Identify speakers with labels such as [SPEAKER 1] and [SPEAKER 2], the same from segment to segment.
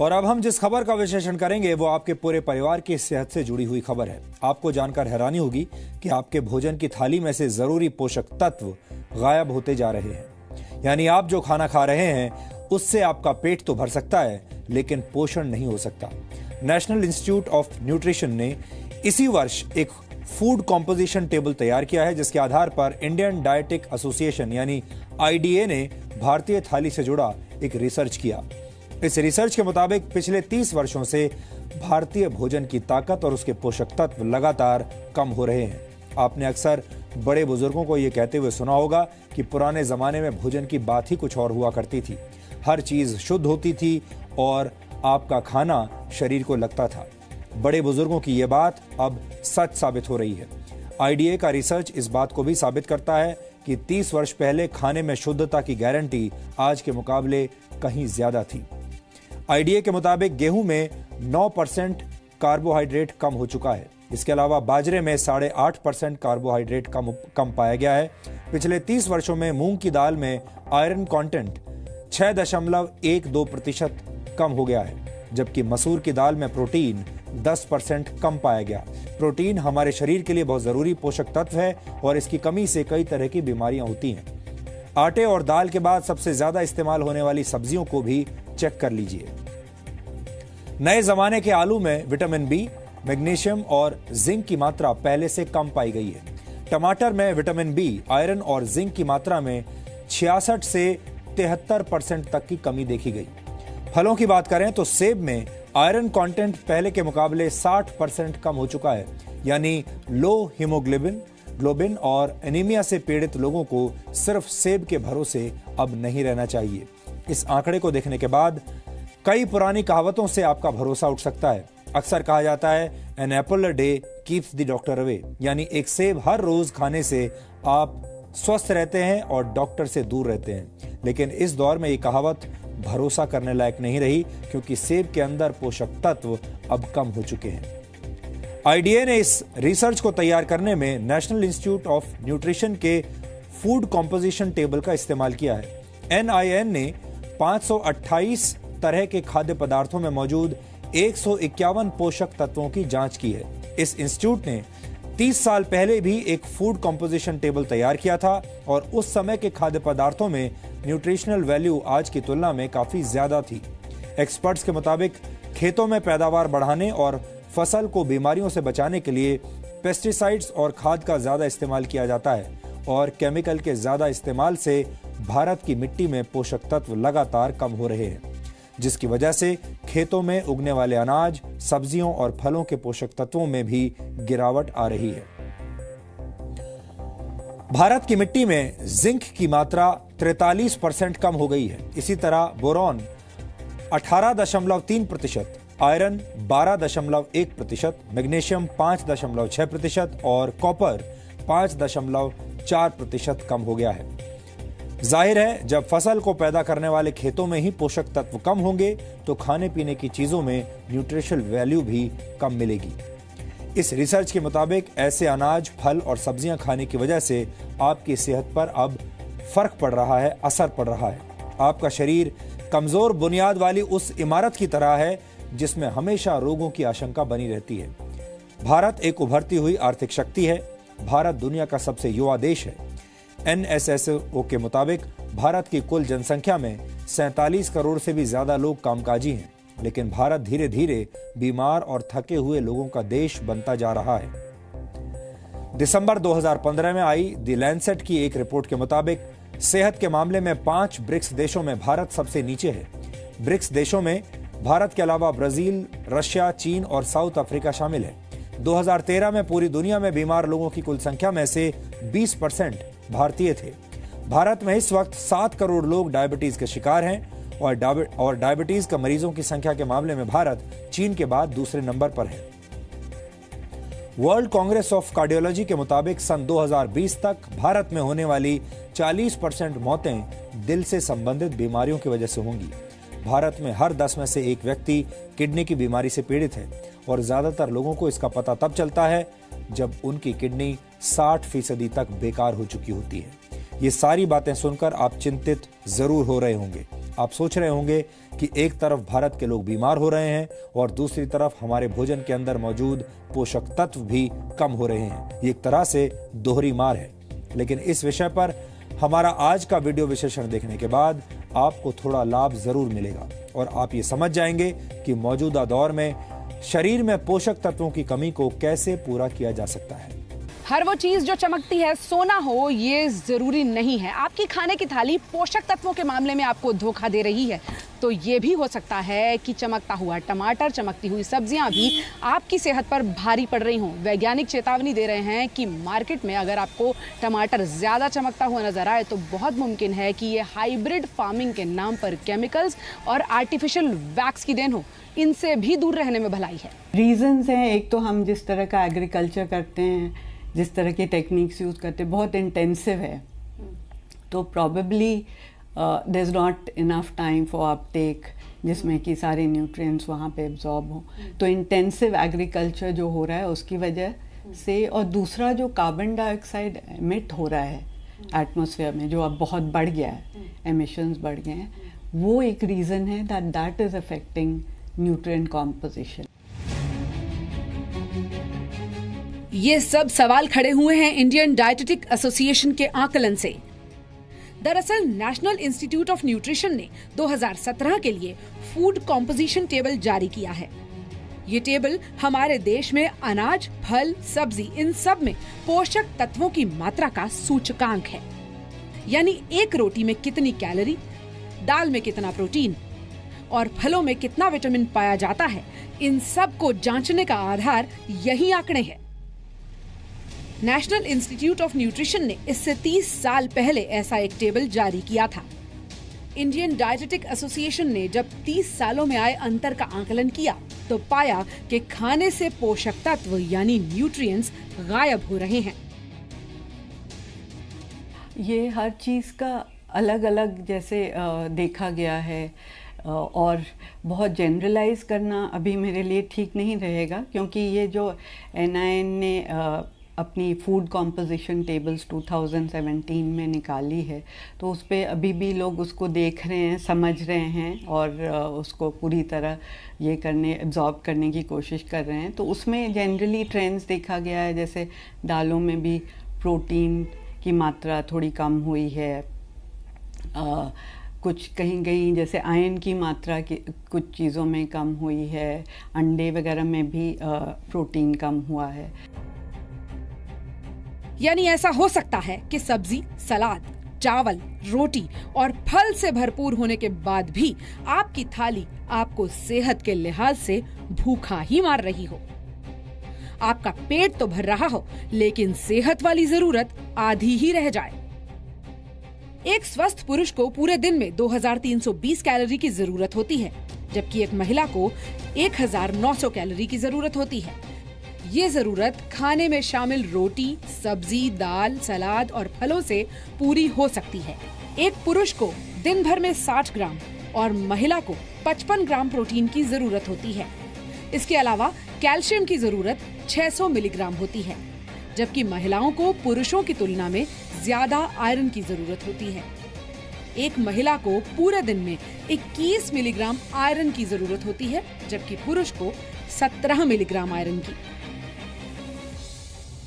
[SPEAKER 1] और अब हम जिस खबर का विश्लेषण करेंगे वो आपके पूरे परिवार की सेहत से जुड़ी हुई खबर है। आपको जानकर हैरानी होगी कि आपके भोजन की थाली में से जरूरी पोषक तत्व गायब होते जा रहे हैं। यानी आप जो खाना खा रहे हैं उससे आपका पेट तो भर सकता है लेकिन पोषण नहीं हो सकता। नेशनल इंस्टीट्यूट ऑफ न्यूट्रिशन ने इसी वर्ष एक फूड कॉम्पोजिशन टेबल तैयार किया है, जिसके आधार पर इंडियन डायटिक एसोसिएशन यानी आईडीए ने भारतीय थाली से जुड़ा एक रिसर्च किया। इस रिसर्च के मुताबिक पिछले 30 वर्षों से भारतीय भोजन की ताकत और उसके पोषक तत्व लगातार कम हो रहे हैं। आपने अक्सर बड़े बुजुर्गों को यह कहते हुए सुना होगा कि पुराने जमाने में भोजन की बात ही कुछ और हुआ करती थी। हर चीज शुद्ध होती थी और आपका खाना शरीर को लगता था। बड़े बुजुर्गों की यह बात अब सच साबित हो रही है। आईडीए का रिसर्च इस बात को भी साबित करता है कि 30 वर्ष पहले खाने में शुद्धता की गारंटी आज के मुकाबले कहीं ज्यादा थी। आईडीए के मुताबिक गेहूं में 9% कार्बोहाइड्रेट कम हो चुका है। इसके अलावा बाजरे में 8.5% कार्बोहाइड्रेट कम पाया गया है। पिछले 30 वर्षों में मूंग की दाल में आयरन कंटेंट 6.12% कम हो गया है, जबकि मसूर की दाल में प्रोटीन 10% कम पाया गया। प्रोटीन हमारे शरीर के लिए बहुत जरूरी पोषक तत्व है और इसकी कमी से कई तरह की बीमारियां होती हैं। आटे और दाल के बाद सबसे ज्यादा इस्तेमाल होने वाली सब्जियों को भी चेक कर लीजिए। नए जमाने के आलू में विटामिन बी, मैग्नीशियम और जिंक की मात्रा पहले से कम पाई गई है। टमाटर में विटामिन बी, आयरन और जिंक की मात्रा में 66 से 73% तक की कमी देखी गई। फलों की बात करें तो सेब में आयरन कंटेंट पहले के मुकाबले 60% कम हो चुका है। यानी लो हीमोग्लोबिन और एनीमिया से पीड़ित लोगों को सिर्फ सेब के भरोसे अब नहीं रहना चाहिए। इस आंकड़े को देखने के बाद कई पुरानी कहावतों से आपका भरोसा उठ सकता है। अक्सर कहा जाता है an apple a day keeps the doctor away, यानी एक सेब हर रोज खाने से आप स्वस्थ रहते हैं और डॉक्टर से दूर रहते हैं। लेकिन इस दौर में ये कहावत भरोसा करने लायक नहीं रही, क्योंकि सेब के अंदर पोषक तत्व अब कम हो चुके हैं। आईडीए ने इस रिसर्च को तैयार करने में नेशनल इंस्टीट्यूट ऑफ न्यूट्रिशन के फूड कॉम्पोजिशन टेबल का इस्तेमाल किया है। एनआईएन ने 528 तरह के खाद्य पदार्थों में मौजूद 151 पोषक तत्वों की जांच की है। इस इंस्टीट्यूट ने 30 साल पहले भी एक फूड कॉम्पोजिशन टेबल तैयार किया था और उस समय के खाद्य पदार्थों में न्यूट्रिशनल वैल्यू आज की तुलना में काफी ज्यादा थी। एक्सपर्ट्स के मुताबिक खेतों में पैदावार बढ़ाने और फसल को बीमारियों से बचाने के लिए पेस्टिसाइड्स और खाद का ज्यादा इस्तेमाल किया जाता है और केमिकल के ज्यादा इस्तेमाल से भारत की मिट्टी में पोषक तत्व लगातार कम हो रहे हैं, जिसकी वजह से खेतों में उगने वाले अनाज, सब्जियों और फलों के पोषक तत्वों में भी गिरावट आ रही है। भारत की मिट्टी में जिंक की मात्रा 43% कम हो गई है। इसी तरह बोरॉन 18.3%, आयरन 12.1%, मैग्नीशियम 5.6% और कॉपर 5.4% कम हो गया है। जाहिर है, जब फसल को पैदा करने वाले खेतों में ही पोषक तत्व कम होंगे तो खाने पीने की चीजों में न्यूट्रिशनल वैल्यू भी कम मिलेगी। इस रिसर्च के मुताबिक ऐसे अनाज, फल और सब्जियां खाने की वजह से आपकी सेहत पर अब फर्क पड़ रहा है, असर पड़ रहा है। आपका शरीर कमजोर बुनियाद वाली उस इमारत की तरह है जिसमें हमेशा रोगों की आशंका बनी रहती है। भारत एक उभरती हुई आर्थिक शक्ति है। भारत दुनिया का सबसे युवा देश है। एनएसएसओ के मुताबिक भारत की कुल जनसंख्या में 47 करोड़ से भी ज्यादा लोग कामकाजी हैं, लेकिन भारत धीरे धीरे बीमार और थके हुए लोगों का देश बनता जा रहा है। दिसंबर 2015 में आई द लैंसेट की एक रिपोर्ट के मुताबिक सेहत के मामले में 5 ब्रिक्स देशों में भारत सबसे नीचे है। ब्रिक्स देशों में भारत के अलावा ब्राजील, रशिया, चीन और साउथ अफ्रीका शामिल है। 2013 में पूरी दुनिया में बीमार लोगों की कुल संख्या में से 20% भारतीय थे। भारत में इस वक्त 7 करोड़ लोग डायबिटीज के शिकार हैं और डायबिटीज का मरीजों की संख्या के मामले में भारत चीन के बाद दूसरे नंबर पर है। वर्ल्ड कांग्रेस ऑफ कार्डियोलॉजी के मुताबिक सन 2020 तक भारत में होने वाली 40% मौतें दिल से संबंधित बीमारियों की वजह से होंगी। भारत में हर 10 में से एक व्यक्ति किडनी की बीमारी से पीड़ित है और ज्यादातर लोगों को इसका पता तब चलता है जब उनकी किडनी 60% तक बेकार हो चुकी होती है। ये सारी बातें सुनकर आप चिंतित जरूर हो रहे होंगे। आप सोच रहे होंगे कि एक तरफ भारत के लोग बीमार हो रहे हैं और दूसरी तरफ हमारे भोजन के अंदर मौजूद पोषक तत्व भी कम हो रहे हैं। ये एक तरह से दोहरी मार है। लेकिन इस विषय पर हमारा आज का वीडियो विश्लेषण देखने के बाद आपको थोड़ा लाभ जरूर मिलेगा और आप ये समझ जाएंगे कि मौजूदा दौर में शरीर में पोषक तत्वों की कमी को कैसे पूरा किया जा सकता है।
[SPEAKER 2] हर वो चीज जो चमकती है सोना हो ये जरूरी नहीं है। आपकी खाने की थाली पोषक तत्वों के मामले में आपको धोखा दे रही है तो ये भी हो सकता है कि चमकता हुआ टमाटर, चमकती हुई सब्जियां भी आपकी सेहत पर भारी पड़ रही हों। वैज्ञानिक चेतावनी दे रहे हैं कि मार्केट में अगर आपको टमाटर ज्यादा चमकता हुआ नजर आए तो बहुत मुमकिन है कि ये हाइब्रिड फार्मिंग के नाम पर केमिकल्स और आर्टिफिशियल वैक्स की देन हो। इनसे भी दूर रहने में भलाई है।
[SPEAKER 3] रीजंस हैं, एक तो हम जिस तरह का एग्रीकल्चर करते हैं, जिस तरह की टेक्निक्स यूज़ करते हैं, बहुत इंटेंसिव है, तो probably there is not enough time for uptake जिसमें कि सारे न्यूट्रिएंट्स वहाँ पे एब्जॉर्ब हों। तो इंटेंसिव एग्रीकल्चर जो हो रहा है उसकी वजह से, और दूसरा जो कार्बन डाइऑक्साइड एमिट हो रहा है एटमॉस्फेयर में, जो अब बहुत बढ़ गया है, एमिशंस बढ़ गए हैं, वो एक रीज़न है that is affecting nutrient composition.
[SPEAKER 2] ये सब सवाल खड़े हुए हैं इंडियन डायटेटिक एसोसिएशन के आकलन से। दरअसल नेशनल इंस्टीट्यूट ऑफ न्यूट्रिशन ने 2017 के लिए फूड कॉम्पोजिशन टेबल जारी किया है। ये टेबल हमारे देश में अनाज, फल, सब्जी, इन सब में पोषक तत्वों की मात्रा का सूचकांक है। यानी एक रोटी में कितनी कैलोरी, दाल में कितना प्रोटीन और फलों में कितना विटामिन पाया जाता है, इन सब को जांचने का आधार यही आंकड़े हैं। नेशनल इंस्टीट्यूट ऑफ न्यूट्रिशन ने इससे 30 साल पहले ऐसा एक टेबल जारी किया था। इंडियन डायटेटिक एसोसिएशन ने जब 30 सालों में आए अंतर का आकलन किया तो पाया कि खाने से पोषक तत्व यानी न्यूट्रिएंट्स गायब हो रहे हैं।
[SPEAKER 3] ये हर चीज़ का अलग अलग जैसे देखा गया है, और बहुत जनरलाइज करना अभी मेरे लिए ठीक नहीं रहेगा, क्योंकि ये जो NIN ने अपनी फूड कॉम्पोजिशन टेबल्स 2017 में निकाली है, तो उस पर अभी भी लोग उसको देख रहे हैं, समझ रहे हैं और उसको पूरी तरह ये एब्जॉर्ब करने की कोशिश कर रहे हैं। तो उसमें जनरली ट्रेंड्स देखा गया है, जैसे दालों में भी प्रोटीन की मात्रा थोड़ी कम हुई है, कुछ कहीं जैसे आयरन की मात्रा की कुछ चीज़ों में कम हुई है, अंडे वगैरह में भी प्रोटीन कम हुआ है।
[SPEAKER 2] यानी ऐसा हो सकता है कि सब्जी, सलाद, चावल, रोटी और फल से भरपूर होने के बाद भी आपकी थाली आपको सेहत के लिहाज से भूखा ही मार रही हो। आपका पेट तो भर रहा हो लेकिन सेहत वाली जरूरत आधी ही रह जाए। एक स्वस्थ पुरुष को पूरे दिन में 2320 कैलोरी की जरूरत होती है, जबकि एक महिला को 1900 कैलोरी की जरूरत होती है। ये जरूरत खाने में शामिल रोटी, सब्जी, दाल, सलाद और फलों से पूरी हो सकती है। एक पुरुष को दिन भर में 60 ग्राम और महिला को 55 ग्राम प्रोटीन की जरूरत होती है। इसके अलावा कैल्शियम की जरूरत 600 मिलीग्राम होती है, जबकि महिलाओं को पुरुषों की तुलना में ज्यादा आयरन की जरूरत होती है। एक महिला को पूरे दिन में 21 मिलीग्राम आयरन की जरूरत होती है, जबकि पुरुष को 17 मिलीग्राम आयरन की।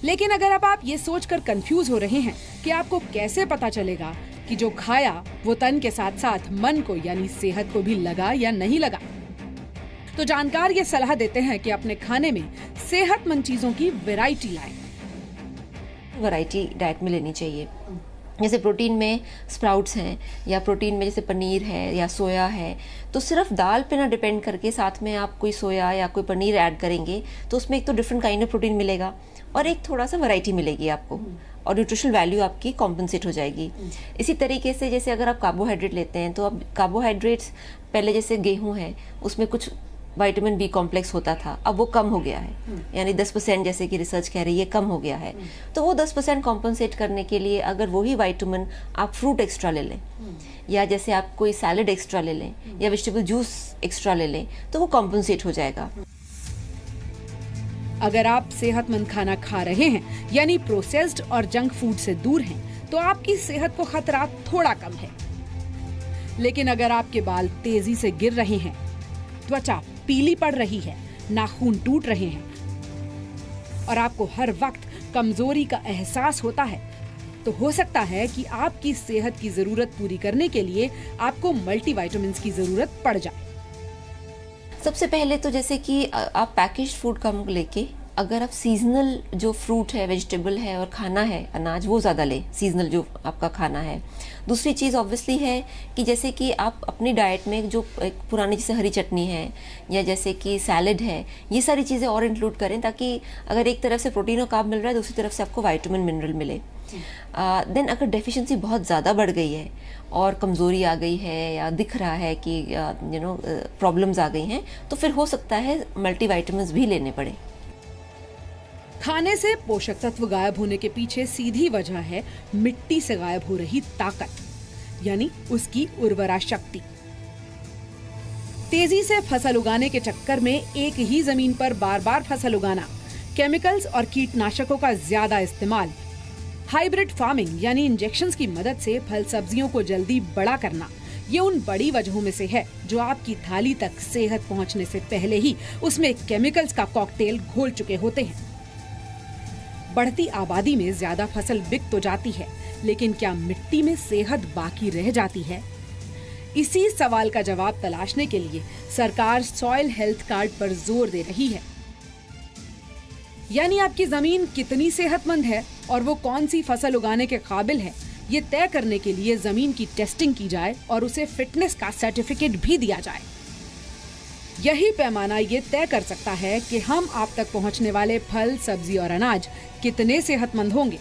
[SPEAKER 2] लेकिन अगर अब आप ये सोचकर कंफ्यूज हो रहे हैं कि आपको कैसे पता चलेगा कि जो खाया वो तन के साथ साथ मन को यानी सेहत को भी लगा या नहीं लगा, तो जानकार ये सलाह देते हैं कि अपने खाने में सेहतमंद चीजों की वैरायटी लाएं।
[SPEAKER 4] वैरायटी डाइट में लेनी चाहिए। जैसे प्रोटीन में स्प्राउट्स हैं, या प्रोटीन में जैसे पनीर है या सोया है, तो सिर्फ दाल पे ना डिपेंड करके साथ में आप कोई सोया या कोई पनीर ऐड करेंगे तो उसमें एक तो डिफरेंट काइंड ऑफ प्रोटीन मिलेगा और एक थोड़ा सा वैरायटी मिलेगी आपको, और न्यूट्रिशनल वैल्यू आपकी कॉम्पनसेट हो जाएगी। इसी तरीके से जैसे अगर आप कार्बोहाइड्रेट लेते हैं तो अब कार्बोहाइड्रेट्स पहले जैसे गेहूं है उसमें कुछ विटामिन बी कॉम्प्लेक्स होता था, अब वो कम हो गया है, यानी 10% जैसे कि रिसर्च कह रही है कम हो गया है। तो वो 10% कॉम्पनसेट करने के लिए अगर वही विटामिन आप फ्रूट एक्स्ट्रा ले लें, या जैसे आप कोई सैलड एक्स्ट्रा ले लें या वेजिटेबल जूस एक्स्ट्रा ले लें, तो वो कॉम्पनसेट हो जाएगा।
[SPEAKER 2] अगर आप सेहतमंद खाना खा रहे हैं यानी प्रोसेस्ड और जंक फूड से दूर हैं, तो आपकी सेहत को खतरा थोड़ा कम है। लेकिन अगर आपके बाल तेजी से गिर रहे हैं, त्वचा पीली पड़ रही है, नाखून टूट रहे हैं और आपको हर वक्त कमजोरी का एहसास होता है, तो हो सकता है कि आपकी सेहत की जरूरत पूरी करने के लिए आपको मल्टीविटामिन्स की जरूरत पड़ जाए।
[SPEAKER 4] सबसे पहले तो जैसे कि आप पैकेज्ड फूड कम लेके, अगर आप सीजनल जो फ्रूट है, वेजिटेबल है और खाना है, अनाज, वो ज़्यादा लें, सीजनल जो आपका खाना है। दूसरी चीज़ ऑब्वियसली है कि जैसे कि आप अपनी डाइट में जो एक पुरानी जैसे हरी चटनी है या जैसे कि सैलेड है, ये सारी चीज़ें और इंक्लूड करें, ताकि अगर एक तरफ से प्रोटीन और कार्ब मिल रहा है, दूसरी तरफ से आपको विटामिन मिनरल मिले। देन अगर डेफिशिएंसी बहुत ज़्यादा बढ़ गई है और कमज़ोरी आ गई है या दिख रहा है कि प्रॉब्लम्स आ गई हैं, तो फिर हो सकता है मल्टीविटामिन्स भी लेने पड़े।
[SPEAKER 2] खाने से पोषक तत्व गायब होने के पीछे सीधी वजह है मिट्टी से गायब हो रही ताकत, यानी उसकी उर्वरा शक्ति। तेजी से फसल उगाने के चक्कर में एक ही जमीन पर बार बार फसल उगाना, केमिकल्स और कीटनाशकों का ज्यादा इस्तेमाल, हाइब्रिड फार्मिंग यानी इंजेक्शंस की मदद से फल सब्जियों को जल्दी बड़ा करना, ये उन बड़ी वजहों में से है जो आपकी थाली तक सेहत पहुंचने से पहले ही उसमें केमिकल्स का कॉकटेल घोल चुके होते हैं। बढ़ती आबादी में ज्यादा फसल बिक तो जाती है, लेकिन क्या मिट्टी में सेहत बाकी रह जाती है? इसी सवाल का जवाब तलाशने के लिए सरकार सॉइल हेल्थ कार्ड पर जोर दे रही है। यानी आपकी जमीन कितनी सेहतमंद है और वो कौन सी फसल उगाने के काबिल है, ये तय करने के लिए जमीन की टेस्टिंग की जाए और उसे फिटनेस का सर्टिफिकेट भी दिया जाए। यही पैमाना ये तय कर सकता है कि हम आप तक पहुंचने वाले फल, सब्जी और अनाज कितने सेहतमंद होंगे।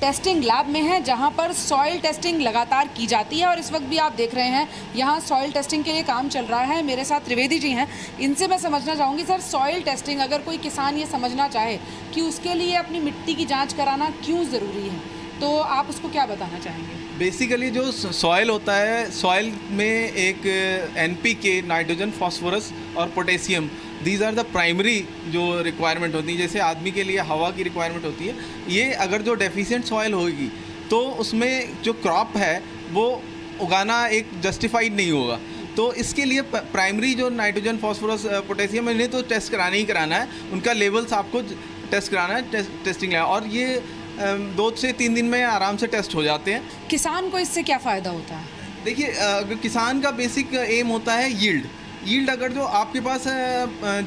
[SPEAKER 2] टेस्टिंग लैब में है, जहां पर सॉइल टेस्टिंग लगातार की जाती है और इस वक्त भी आप देख रहे हैं यहां सॉइल टेस्टिंग के लिए काम चल रहा है। मेरे साथ त्रिवेदी जी हैं, इनसे मैं समझना चाहूँगी, सर सॉइल टेस्टिंग, अगर कोई किसान ये समझना चाहे कि उसके लिए अपनी मिट्टी की जाँच कराना क्यों ज़रूरी है, तो आप उसको क्या बताना चाहेंगे?
[SPEAKER 5] बेसिकली जो सॉइल होता है, सॉइल में एक NPK, नाइट्रोजन, फास्फोरस और potassium, these are the primary जो रिक्वायरमेंट होती है। जैसे आदमी के लिए हवा की रिक्वायरमेंट होती है, ये अगर जो डेफिशिएंट सॉइल होगी तो उसमें जो क्रॉप है वो उगाना एक जस्टिफाइड नहीं होगा। तो इसके लिए प्राइमरी जो नाइट्रोजन, फास्फोरस, पोटेशियम, इन्हें तो टेस्ट कराना ही कराना है, उनका लेवल्स आपको टेस्ट कराना है, टेस्टिंग है, और ये 2 से 3 दिन में आराम से टेस्ट हो जाते हैं।
[SPEAKER 2] किसान को इससे क्या फ़ायदा होता है?
[SPEAKER 5] देखिए, किसान का बेसिक एम होता है यील्ड। अगर जो आपके पास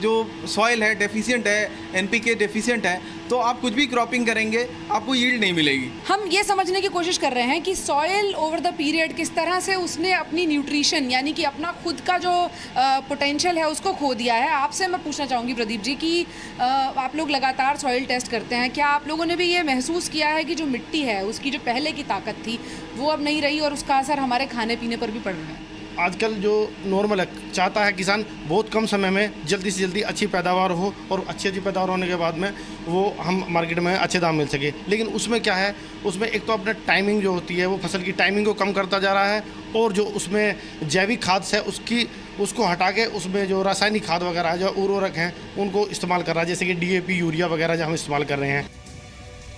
[SPEAKER 5] जो सॉइल है डेफिशिएंट है, NPK डेफिशिएंट है, तो आप कुछ भी क्रॉपिंग करेंगे आपको यील्ड नहीं मिलेगी।
[SPEAKER 2] हम ये समझने की कोशिश कर रहे हैं कि सॉइल ओवर द पीरियड किस तरह से उसने अपनी न्यूट्रिशन यानी कि अपना खुद का जो पोटेंशियल है उसको खो दिया है। आपसे मैं पूछना चाहूँगी प्रदीप जी कि आप लोग लगातार सॉइल टेस्ट करते हैं, क्या आप लोगों ने भी ये महसूस किया है कि जो मिट्टी है उसकी जो पहले की ताकत थी वो अब नहीं रही और उसका असर हमारे खाने पीने पर भी पड़ रहा है?
[SPEAKER 6] आजकल जो नॉर्मल है, चाहता है किसान बहुत कम समय में जल्दी से जल्दी अच्छी पैदावार हो और अच्छी पैदावार होने के बाद में वो हम मार्केट में अच्छे दाम मिल सके। लेकिन उसमें क्या है, उसमें एक तो अपना टाइमिंग जो होती है वो फसल की टाइमिंग को कम करता जा रहा है, और जो उसमें जैविक खाद है उसको हटा के उसमें जो रासायनिक खाद वगैरह जो उर्वरक हैं उनको इस्तेमाल कर रहा है, जैसे कि DAP, यूरिया वगैरह जो हम इस्तेमाल कर रहे हैं।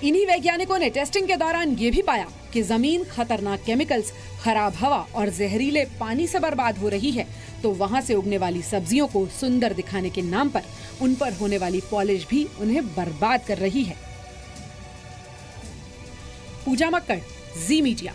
[SPEAKER 2] इन्हीं वैज्ञानिकों ने टेस्टिंग के दौरान ये भी पाया कि जमीन खतरनाक केमिकल्स, खराब हवा और जहरीले पानी से बर्बाद हो रही है, तो वहाँ से उगने वाली सब्जियों को सुंदर दिखाने के नाम पर उन पर होने वाली पॉलिश भी उन्हें बर्बाद कर रही है। पूजा मक्कड़, जी मीडिया।